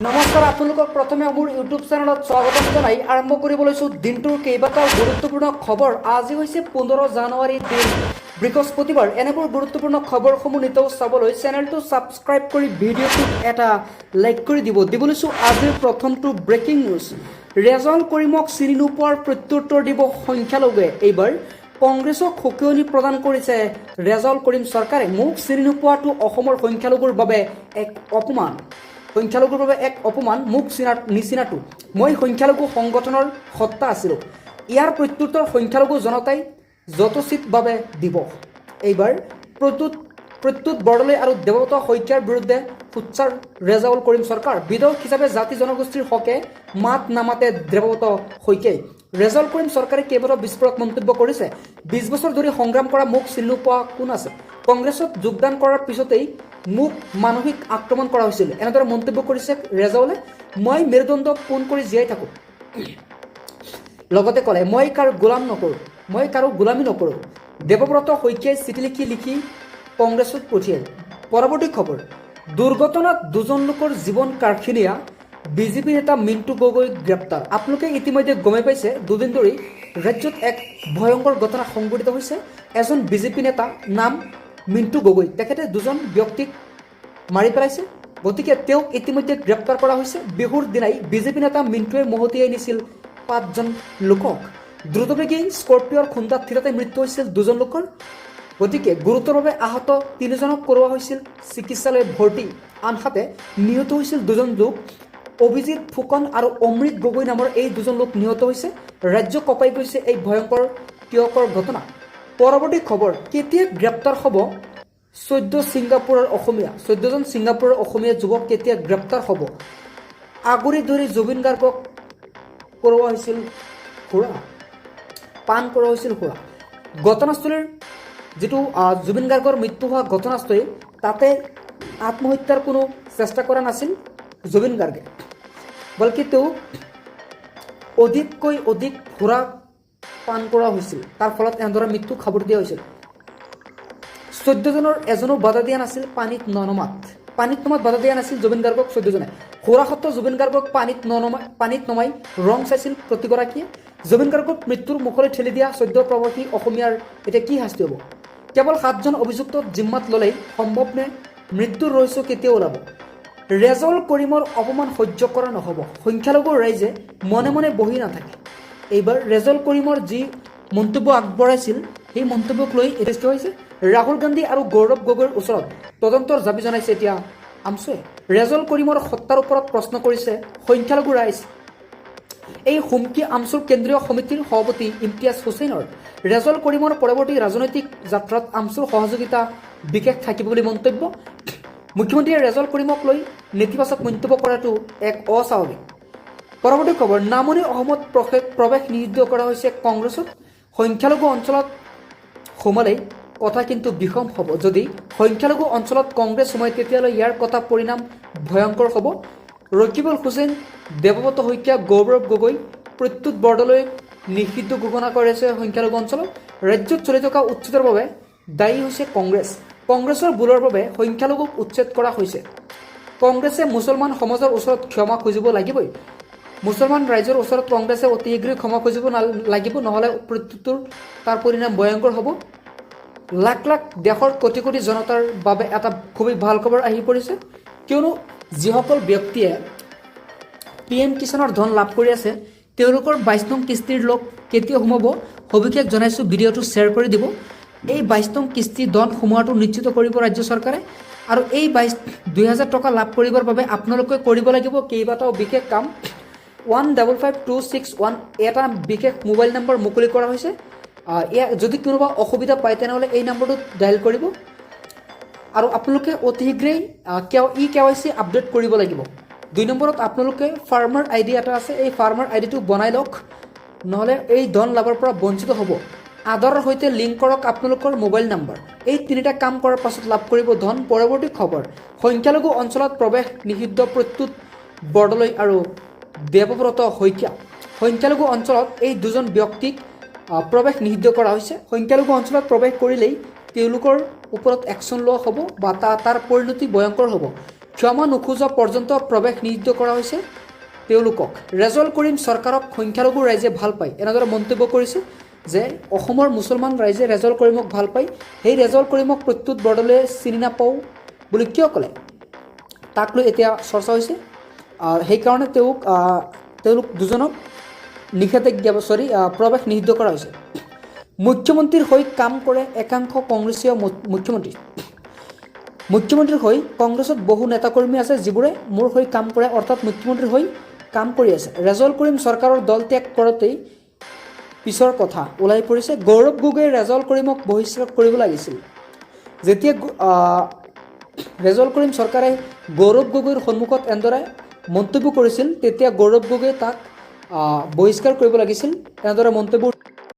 নমস্কাৰ আপোনালোকক প্ৰথমে মোৰ ইউটিউব চেনেলত স্বাগতম জনাই আৰম্ভ কৰিব লৈছোঁ দিনটোৰ কেইবাটাও গুৰুত্বপূৰ্ণ খবৰ। আজি হৈছে 15 জানুৱাৰী দিন বৃহস্পতিবাৰ। এনেবোৰ গুৰুত্বপূৰ্ণ খবৰসমূহ নিতৌ চাবলৈ চেনেলটো ছাবস্ক্ৰাইব কৰি ভিডিঅ'টোত এটা লাইক কৰি দিব লৈছোঁ আজিৰ প্ৰথমটো ব্ৰেকিং নিউজ। ৰেজাউল কৰিমক চিনি নোপোৱাৰ প্ৰত্যুত্তৰ দিব সংখ্যালঘুৱে। এইবাৰ কংগ্ৰেছক সকিয়নি প্ৰদান কৰিছে ৰেজাউল কৰিম চৰকাৰে। মোক চিনি নোপোৱাটো অসমৰ সংখ্যালঘুৰ বাবে এক অপমান। সংখ্যালঘুৰ বাবে এক অপমান, মোক নিচিনাটো। মই সংখ্যালঘু সংগঠনৰ সত্তা আছিলোঁ। ইয়াৰ প্ৰত্যুত্তৰ সংখ্যালঘু জনতাই যথোচিতভাৱে দিব। এইবাৰ প্ৰত্যুত বৰদলৈ আৰু দেৱব্ৰত শইকীয়াৰ বিৰুদ্ধে সোচ্চাৰ ৰেজাউল কৰিম চৰকাৰ। বিধায়ক হিচাপে জাতি জনগোষ্ঠীৰ হকে মাত নামাতে দেৱব্ৰত শইকীয়াই। ৰেজাউল কৰিম চৰকাৰে কেইবাটাও বিস্ফোৰক মন্তব্য কৰিছে। 20 বছৰ ধৰি সংগ্ৰাম কৰা মোক চিনি নোপোৱা কোন আছে? কংগ্ৰেছত যোগদান কৰাৰ পিছতেই মোক মানসিক আক্ৰমণ কৰা হৈছিল, এনেদৰে মন্তব্য কৰিছে ৰেজাউলে। মই মেৰুদণ্ড পোন কৰি জীয়াই থাকোঁ। লগতে ক'লে মই কাৰো গোলামী নকৰোঁ। দেৱব্ৰত শইকীয়াই চিঠি লিখি কংগ্ৰেছত পঠিয়াল। পৰৱৰ্তী খবৰ, দুৰ্ঘটনাত দুজন লোকৰ জীৱন কাঢ়িনিয়া বিজেপি নেতা মিণ্টু গগৈ গ্ৰেপ্তাৰ। আপোনালোকে ইতিমধ্যে গমেই পাইছে, দুদিন ধৰি ৰাজ্যত এক ভয়ংকৰ ঘটনা সংঘটিত হৈছে। এজন বিজেপি নেতা নাম মিণ্টু গগৈ, তেখেতে দুজন ব্যক্তিক মাৰি পেলাইছে। গতিকে তেওঁক ইতিমধ্যে গ্ৰেপ্তাৰ কৰা হৈছে। বিহুৰ দিনাই বিজেপি নেতা মিণ্টুৱে মহতিয়াই নিছিল 5জন লোকক। দ্ৰুতবেগী স্কৰ্পিঅ'ৰ খুন্দাত থিতাতে মৃত্যু হৈছিল 2জন লোকৰ। গতিকে গুৰুতৰভাৱে আহত 3জনক কৰোৱা হৈছিল চিকিৎসালয়ত ভৰ্তি। আনহাতে নিহত হৈছিল 2জন লোক। অভিজিত ফুকন আৰু অমৃত গগৈ নামৰ এই 2জন লোক নিহত হৈছে। ৰাজ্য কঁপাই গৈছে এই ভয়ংকৰ টিয়কৰ ঘটনা। পৰৱৰ্তী খবৰ, কেতিয়া গ্ৰেপ্তাৰ হ'ব 14জন ছিংগাপুৰৰ অসমীয়া যুৱক কেতিয়া গ্ৰেপ্তাৰ হ'ব? আগুৰি ধৰি জুবিন গাৰ্গক কৰোৱা হৈছিল সুৰা, পান কৰোৱা হৈছিল সুৰা। ঘটনাস্থলীৰ যিটো জুবিন গাৰ্গৰ মৃত্যু হোৱা ঘটনাস্থলী, তাতে আত্মহত্যাৰ কোনো চেষ্টা কৰা নাছিল জুবিন গাৰ্গে, বলকি তেওঁ অধিককৈ অধিক সুৰা পান কৰা হৈছিল। তাৰ ফলত এনেদৰে মৃত্যু খাবৰ দিয়া হৈছিল। 14জনৰ এজনো বাধা দিয়া নাছিল পানীত নমাত বাধা দিয়া নাছিল জুবিন গাৰ্গক 14জনে। সুৰা সত্ৰ জুবিন গাৰ্গক পানীত নমাই ৰং চাইছিল প্ৰতিগৰাকীয়ে। জুবিন গাৰ্গক মৃত্যুৰ মুখলৈ ঠেলি দিয়া সদ্য প্ৰৱাসী অসমীয়াৰ এতিয়া কি শাস্তি হ'ব? কেৱল 7জন অভিযুক্তক জিম্মাত ল'লেই সম্ভৱ নে? মৃত্যুৰ ৰহস্য কেতিয়া ওলাব? ৰেজাউল কৰিমৰ অপমান সহ্য কৰা নহ'ব। সংখ্যালঘু ৰাইজে মনে মনে বহি নাথাকে। এইবাৰ ৰেজাউল কৰিমৰ যি মন্তব্য আগবঢ়াইছিল, সেই মন্তব্যক লৈ এতিয়া কি হৈছে, ৰাহুল গান্ধী আৰু গৌৰৱ গগৈৰ ওচৰত তদন্তৰ দাবী জনাইছে এতিয়া আমছুৱে। ৰেজাউল কৰিমৰ হত্যাৰ ওপৰত প্ৰশ্ন কৰিছে সংখ্যালঘু ৰাইজ। এই হুমকি আমছুৰ কেন্দ্ৰীয় সমিতিৰ সভাপতি ইমতিয়াজ হুছেইনৰ। ৰেজাউল কৰিমৰ পৰৱৰ্তী ৰাজনৈতিক যাত্ৰাত আমছুৰ সহযোগিতা বিশেষ থাকিব বুলি মন্তব্য। মুখ্যমন্ত্ৰীয়ে ৰেজাউল কৰিমক লৈ নেতিবাচক মন্তব্য কৰাটো এক অস্বাভাৱিক। পৰৱৰ্তী খবৰ, নামনি অসমত প্ৰৱেশ নিষিদ্ধ কৰা হৈছে কংগ্ৰেছত। সংখ্যালঘু অঞ্চলত সোমালেই কথা কিন্তু বিষম হ'ব। যদি সংখ্যালঘু অঞ্চলত কংগ্ৰেছ সোমায় তেতিয়ালৈ ইয়াৰ কথা পৰিণাম ভয়ংকৰ হ'ব। ৰকিবুল হুছেইন, দেৱব্ৰত শইকীয়া, গৌৰৱ গগৈ, প্ৰত্যুত বৰদলৈ নিষিদ্ধ ঘোষণা কৰিছে সংখ্যালঘু অঞ্চলত। ৰাজ্যত চলি থকা উচ্ছেদৰ বাবে দায়ী হৈছে কংগ্ৰেছ। কংগ্ৰেছৰ ভুলৰ বাবে সংখ্যালঘুক উচ্ছেদ কৰা হৈছে। কংগ্ৰেছে মুছলমান সমাজৰ ওচৰত ক্ষমা খুজিব লাগিবই। মুছলমান ৰাইজৰ ওচৰত কংগ্ৰেছে অতি শীঘ্ৰেই ক্ষমা খুজিব লাগিব, নহ'লে প্ৰত্যুত্তৰ তাৰ পৰিণাম ভয়ংকৰ হ'ব। লাখ লাখ দেশৰ কোটি কোটি জনতাৰ বাবে এটা খুবেই ভাল খবৰ আহি পৰিছে, কিয়নো যিসকল ব্যক্তিয়ে PM কিষাণৰ ধন লাভ কৰি আছে, তেওঁলোকৰ 22 নং কিস্তিৰ লোক কেতিয়া সোমাব সবিশেষ জনাইছোঁ। ভিডিঅ'টো শ্বেয়াৰ কৰি দিব। এই 22 নং কিস্তি ধন সোমোৱাটো নিশ্চিত কৰিব ৰাজ্য চৰকাৰে। আৰু এই 2000 টকা লাভ কৰিবৰ বাবে আপোনালোকে কৰিব লাগিব কেইবাটাও বিশেষ কাম। 155261 এটা বিশেষ মোবাইল নম্বৰ মুকলি কৰা হৈছে। যদি কোনোবা অসুবিধা পায় তেনেহ'লে এই নম্বৰটোত ডায়েল কৰিব। আৰু আপোনালোকে অতি শীঘ্ৰেই KYC আপডেট কৰিব লাগিব। 2 নম্বৰত আপোনালোকে ফাৰ্মাৰ ID এটা আছে, এই ফাৰ্মাৰ IDটো বনাই লওক, নহ'লে এই ধন লাভৰ পৰা বঞ্চিত হ'ব। আধাৰৰ সৈতে লিংক কৰক আপোনালোকৰ মোবাইল নম্বৰ। এই 3টা কাম কৰাৰ পাছত লাভ কৰিব ধন। পৰৱৰ্তী খবৰ, সংখ্যালঘু অঞ্চলত প্ৰৱেশ নিষিদ্ধ প্ৰত্যুত বৰদলৈ আৰু দেৱব্ৰত শইকীয়া। সংখ্যালঘু অঞ্চলত এই 2জন ব্যক্তিক প্ৰৱেশ নিষিদ্ধ কৰা হৈছে। সংখ্যালঘু অঞ্চলত প্ৰৱেশ কৰিলেই তেওঁলোকৰ ওপৰত একশ্যন লোৱা হ'ব বা তাৰ পৰিণতি ভয়ংকৰ হ'ব। ক্ষমা নোখোজা পৰ্যন্ত প্ৰৱেশ নিষিদ্ধ কৰা হৈছে তেওঁলোকক। ৰেজল কৰিম চৰকাৰক সংখ্যালঘু ৰাইজে ভাল পায়, এনেদৰে মন্তব্য কৰিছে যে অসমৰ মুছলমান ৰাইজে ৰেজল কৰিমক ভাল পায়। সেই ৰেজল কৰিমক প্ৰত্যুত বৰদলৈয়ে চিনি নাপাওঁ বুলি কিয় ক'লে, তাক লৈ এতিয়া চৰ্চা হৈছে। সেইকাৰণে তেওঁলোক দুজনক নিষেধাজ্ঞা প্ৰৱেশ নিষিদ্ধ কৰা হৈছে। মুখ্যমন্ত্ৰীৰ হৈ কাম কৰে একাংশ কংগ্ৰেছীয় মুখ্যমন্ত্ৰীৰ হৈ কংগ্ৰেছত বহু নেতাকৰ্মী আছে যিবোৰে মোৰ হৈ কাম কৰে, অৰ্থাৎ মুখ্যমন্ত্ৰীৰ হৈ কাম কৰি আছে। ৰেজল কৰিম চৰকাৰৰ দল ত্যাগ কৰোঁতেই পিছৰ কথা ওলাই পৰিছে। গৌৰৱ গগৈয়ে ৰেজল কৰিমক বহিষ্কাৰ কৰিব লাগিছিল। যেতিয়া ৰেজল কৰিম চৰকাৰে গৌৰৱ গগৈৰ সন্মুখত এনেদৰে মন্তব্য কৰিছিল, তেতিয়া গৌৰৱ গগৈয়ে তাক বহিষ্কাৰ কৰিব লাগিছিল, এনেদৰে মন্তব্য